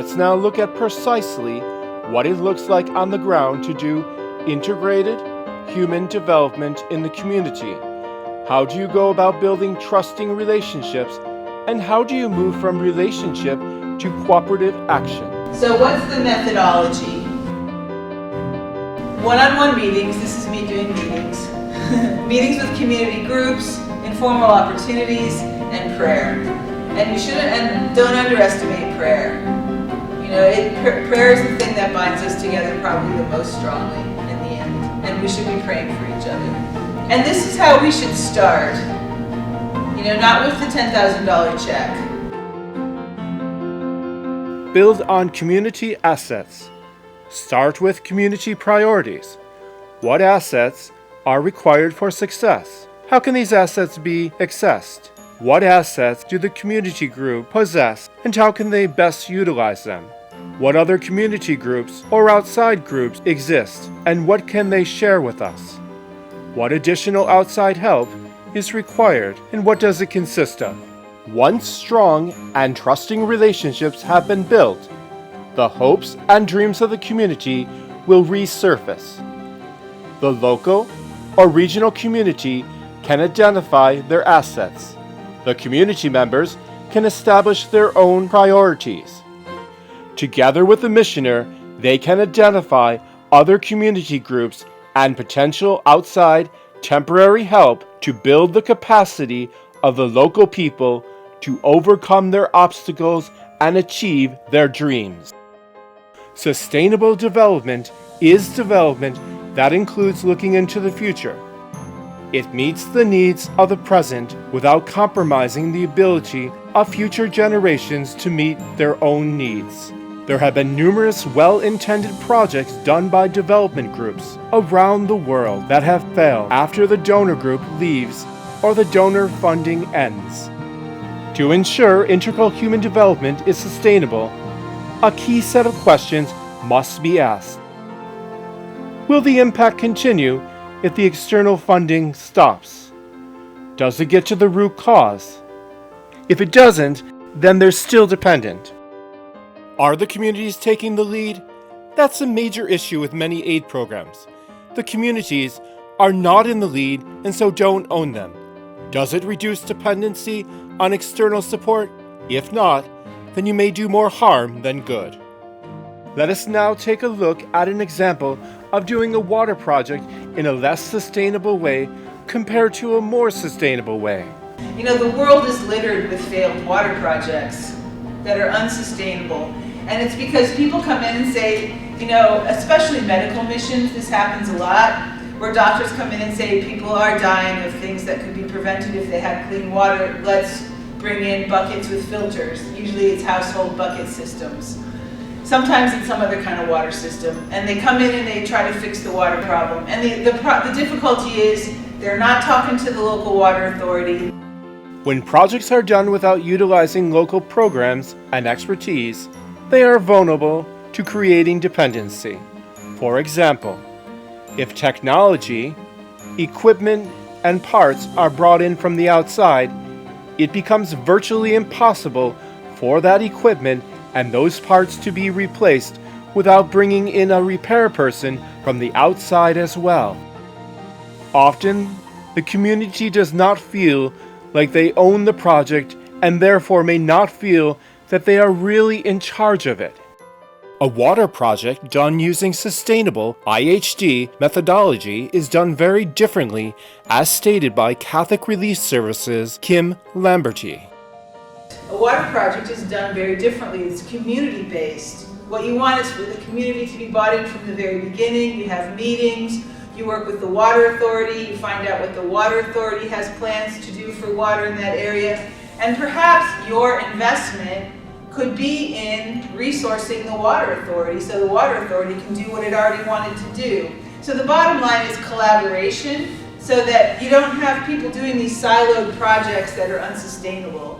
Let's now look at precisely what it looks like on the ground to do integrated human development in the community. How do you go about building trusting relationships, and how do you move from relationship to cooperative action? So what's the methodology? One-on-one meetings, this is me doing meetings. Meetings with community groups, informal opportunities, and prayer. And don't underestimate prayer. You know, prayer is the thing that binds us together probably the most strongly in the end. And we should be praying for each other. And this is how we should start. You know, not with the $10,000 check. Build on community assets. Start with community priorities. What assets are required for success? How can these assets be accessed? What assets do the community group possess, and how can they best utilize them? What other community groups or outside groups exist, and what can they share with us? What additional outside help is required, and what does it consist of? Once strong and trusting relationships have been built, the hopes and dreams of the community will resurface. The local or regional community can identify their assets. The community members can establish their own priorities. Together with the missioner, they can identify other community groups and potential outside temporary help to build the capacity of the local people to overcome their obstacles and achieve their dreams. Sustainable development is development that includes looking into the future. It meets the needs of the present without compromising the ability of future generations to meet their own needs. There have been numerous well-intended projects done by development groups around the world that have failed after the donor group leaves or the donor funding ends. To ensure integral human development is sustainable, a key set of questions must be asked. Will the impact continue if the external funding stops? Does it get to the root cause? If it doesn't, then they're still dependent. Are the communities taking the lead? That's a major issue with many aid programs. The communities are not in the lead and so don't own them. Does it reduce dependency on external support? If not, then you may do more harm than good. Let us now take a look at an example of doing a water project in a less sustainable way compared to a more sustainable way. You know, the world is littered with failed water projects that are unsustainable. And it's because people come in and say, you know, especially medical missions, this happens a lot, where doctors come in and say people are dying of things that could be prevented if they had clean water. Let's bring in buckets with filters. Usually it's household bucket systems. Sometimes it's some other kind of water system. And they come in and they try to fix the water problem. And the difficulty is they're not talking to the local water authority. When projects are done without utilizing local programs and expertise, they are vulnerable to creating dependency. For example, if technology, equipment, and parts are brought in from the outside, it becomes virtually impossible for that equipment and those parts to be replaced without bringing in a repair person from the outside as well. Often, the community does not feel like they own the project and therefore may not feel that they are really in charge of it. A water project done using sustainable IHD methodology is done very differently, as stated by Catholic Relief Services Kim Lamberty. A water project is done very differently. It's community-based. What you want is for the community to be bought in from the very beginning. You have meetings, you work with the water authority, you find out what the water authority has plans to do for water in that area, and perhaps your investment could be in resourcing the water authority so the water authority can do what it already wanted to do. So the bottom line is collaboration so that you don't have people doing these siloed projects that are unsustainable.